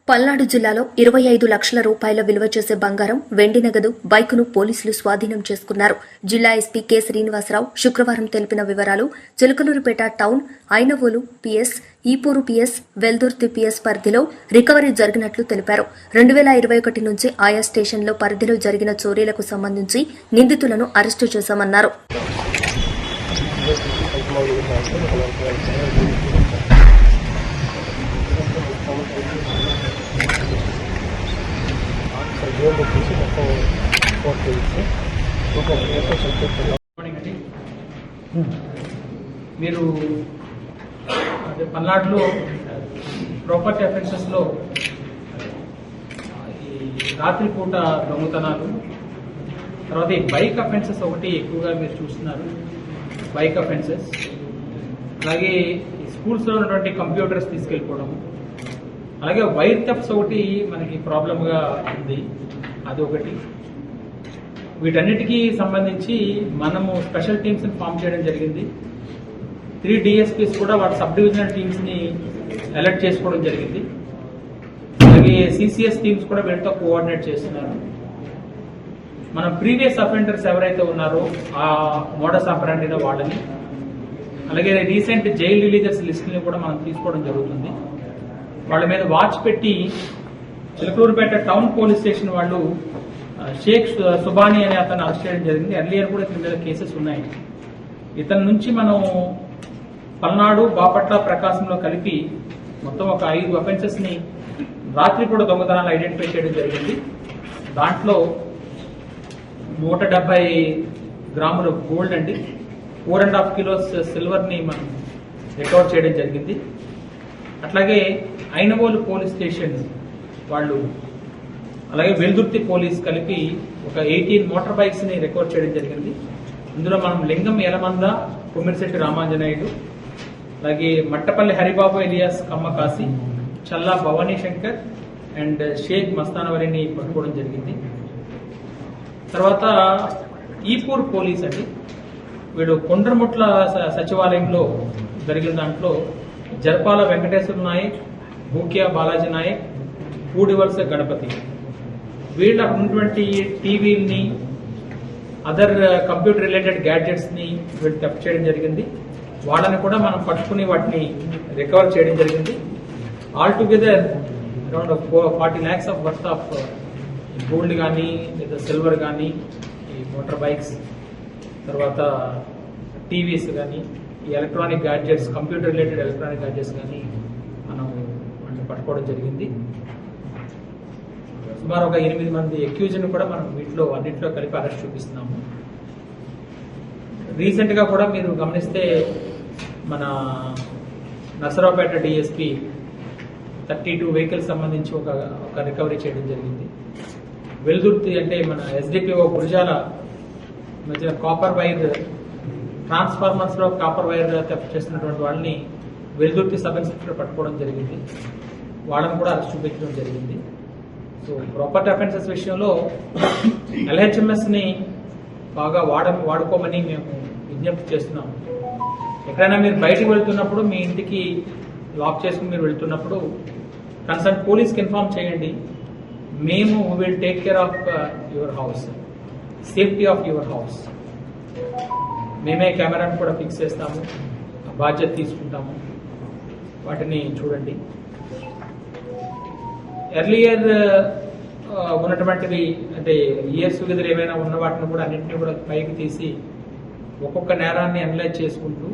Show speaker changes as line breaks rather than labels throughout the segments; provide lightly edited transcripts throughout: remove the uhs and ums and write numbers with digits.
పల్నాడు జిల్లాలో 25 లక్షల రూపాయల విలువ చేసే బంగారం, వెండి నగదు, బైకును పోలీసులు స్వాధీనం చేసుకున్నారు. జిల్లా ఎస్పీ కె శ్రీనివాసరావు శుక్రవారం తెలిపిన వివరాలు Chilakaluripet town, Inavolu PS, Eepuru PS, Veldurthi PS పరిధిలో రికవరీ జరిగినట్లు తెలిపారు. 2021 నుంచి ఆయా స్టేషన్లో పరిధిలో జరిగిన చోరీలకు సంబంధించి నిందితులను అరెస్టు చేశామన్నారు.
మీరు పల్నాడులో ప్రాపర్టీ అఫెన్సెస్లో ఈ రాత్రిపూట దొంగతనాలు, తర్వాత ఈ బైక్ అఫెన్సెస్ ఒకటి ఎక్కువగా మీరు చూస్తున్నారు. బైక్ అఫెన్సెస్, అలాగే స్కూల్స్లో ఉన్నటువంటి కంప్యూటర్స్ తీసుకెళ్ళిపోవడం, అలాగే వైర్ థెఫ్ట్స్ ఒకటి మనకి ప్రాబ్లంగా ఉంది, అది ఒకటి. వీటన్నిటికీ సంబంధించి మనము స్పెషల్ టీమ్స్ని ఫామ్ చేయడం జరిగింది. 3 DSPs కూడా వాటి సబ్ డివిజనల్ టీమ్స్ని అలర్ట్ చేసుకోవడం జరిగింది. అలాగే CCS టీమ్స్ కూడా వీటితో కోఆర్డినేట్ చేస్తున్నారు. మన ప్రీవియస్ అఫెండర్స్ ఎవరైతే ఉన్నారో ఆ మోడస్ ఆపరాండిలో వాళ్ళని, అలాగే రీసెంట్ జైల్ రిలీజర్స్ లిస్ట్ని కూడా మనం తీసుకోవడం జరుగుతుంది. వాళ్ళ మీద వాచ్ పెట్టి చిలకలూరుపేట టౌన్ పోలీస్ స్టేషన్ వాళ్ళు షేక్ సుబానీ అనే అతను అరెస్ట్ చేయడం జరిగింది. ఎర్లియర్ కూడా ఇతని మీద కేసెస్ ఉన్నాయి. ఇతని నుంచి మనం పల్నాడు, బాపట్ల, ప్రకాశంలో కలిపి మొత్తం ఒక 5 అఫెన్సెస్ ని రాత్రి కూడా దొంగతనాలు ఐడెంటిఫై చేయడం జరిగింది. దాంట్లో 170 గ్రాముల గోల్డ్ అండి, 4.5 కిలోస్ సిల్వర్ ని మనం రికవర్ చేయడం జరిగింది. అట్లాగే ఐనవోలు పోలీస్ స్టేషన్ వాళ్ళు, అలాగే వెల్దుర్తి పోలీస్ కలిపి ఒక 18 మోటార్ బైక్స్ ని రికవర్ చేయడం జరిగింది. ఇందులో మనం లింగం యలమంద, కుమ్మిరిశెట్టి రామాంజనేయుడు, అలాగే మట్టపల్లి హరిబాబు ఎలియాస్ కమ్మకాసి, చల్లా భవానీ శంకర్ అండ్ షేక్ మస్తానవరిని పట్టుకోవడం జరిగింది. తర్వాత ఈపూర్ పోలీస్ అండి, వీడు కొండ్రముట్ల సచివాలయంలో జరిగిన దాంట్లో జర్పాల వెంకటేశ్వర నాయక్, భూక్యా బాలాజీ నాయక్, పూడివలస గణపతి, వీళ్ళ ఉన్నటువంటి టీవీని, అదర్ కంప్యూటర్ రిలేటెడ్ గ్యాడ్జెట్స్ ని వీళ్ళు థెఫ్ట్ చేయడం జరిగింది. వాళ్ళని కూడా మనం పట్టుకుని వాటిని రికవర్ చేయడం జరిగింది. All together around 40 lakhs of worth of gold కానీ లేదా సిల్వర్ కానీ, ఈ మోటార్ బైక్స్, తర్వాత టీవీస్ కానీ, ఈ electronic gadgets, computer related electronic gadgets కానీ మనం వాటిని పట్టుకోవడం జరిగింది. సుమారు ఒక 8 మంది అక్యూజ్ని కూడా మనం వీటిలో అన్నింటిలో కలిపి అరెస్ట్ చూపిస్తున్నాము. రీసెంట్ గా కూడా మీరు గమనిస్తే మన నర్సరావుపేట డిఎస్పీ 32 వెహికల్స్ సంబంధించి ఒక రికవరీ చేయడం జరిగింది. వెల్దుర్తి అంటే మన SDPO గురజాల మధ్య కాపర్ వైర్ ట్రాన్స్ఫార్మర్స్ లో కాపర్ వైర్ థెఫ్ట్ చేస్తున్నటువంటి వాళ్ళని వెల్దుర్తి సబ్ ఇన్స్పెక్టర్ పట్టుకోవడం జరిగింది. వాళ్ళని కూడా అరెస్ట్ చూపించడం జరిగింది. సో ప్రాపర్టీ అఫెన్సెస్ విషయంలో LHMS ని బాగా వాడుకోమని మేము విజ్ఞప్తి చేస్తున్నాము. ఎక్కడైనా మీరు బయటకు వెళ్తున్నప్పుడు, మీ ఇంటికి లాక్ చేసుకుని మీరు వెళ్తున్నప్పుడు కన్సర్న్ పోలీస్కి ఇన్ఫార్మ్ చేయండి. మేము will take care of your house, safety of your house. మేమే కెమెరాను కూడా ఫిక్స్ చేస్తాము, బాధ్యత తీసుకుంటాము. వాటిని చూడండి. ఎర్లియర్ ఉన్నటువంటివి అంటే ఇయర్స్ టుగెదర్ ఏమైనా ఉన్న వాటిని కూడా అన్నింటినీ కూడా పైకి తీసి ఒక్కొక్క నేరాన్ని అనలైజ్ చేసుకుంటూ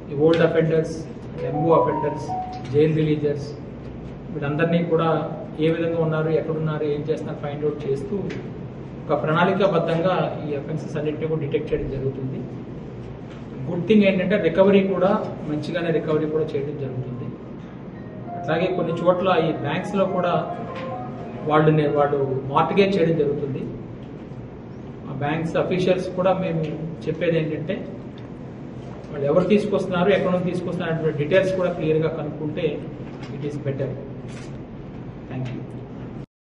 ఈ old offenders, ఎంబో offenders, jail releasers వీళ్ళందరినీ కూడా ఏ విధంగా ఉన్నారు, ఎక్కడున్నారు, ఏం చేస్తున్నారు ఫైండ్ అవుట్ చేస్తూ ఒక ప్రణాళికాబద్ధంగా ఈ అఫెన్సెస్ అన్నింటినీ కూడా డిటెక్ట్ చేయడం జరుగుతుంది. గుడ్ థింగ్ ఏంటంటే రికవరీ కూడా మంచిగానే రికవరీ కూడా చేయడం జరుగుతుంది. అలాగే కొన్ని చోట్ల ఈ బ్యాంక్స్ లో కూడా వాళ్ళు మార్టిగేజ్ చేయడం జరుగుతుంది. ఆ బ్యాంక్స్ అఫీషియల్స్ కూడా మేము చెప్పేది ఏంటంటే వాళ్ళు ఎవరు తీసుకొస్తున్నారు, ఎక్కడ నుంచి తీసుకొస్తున్నారు అనే డీటెయిల్స్ కూడా క్లియర్ గా కనుక్కుంటే ఇట్ ఈస్ బెటర్.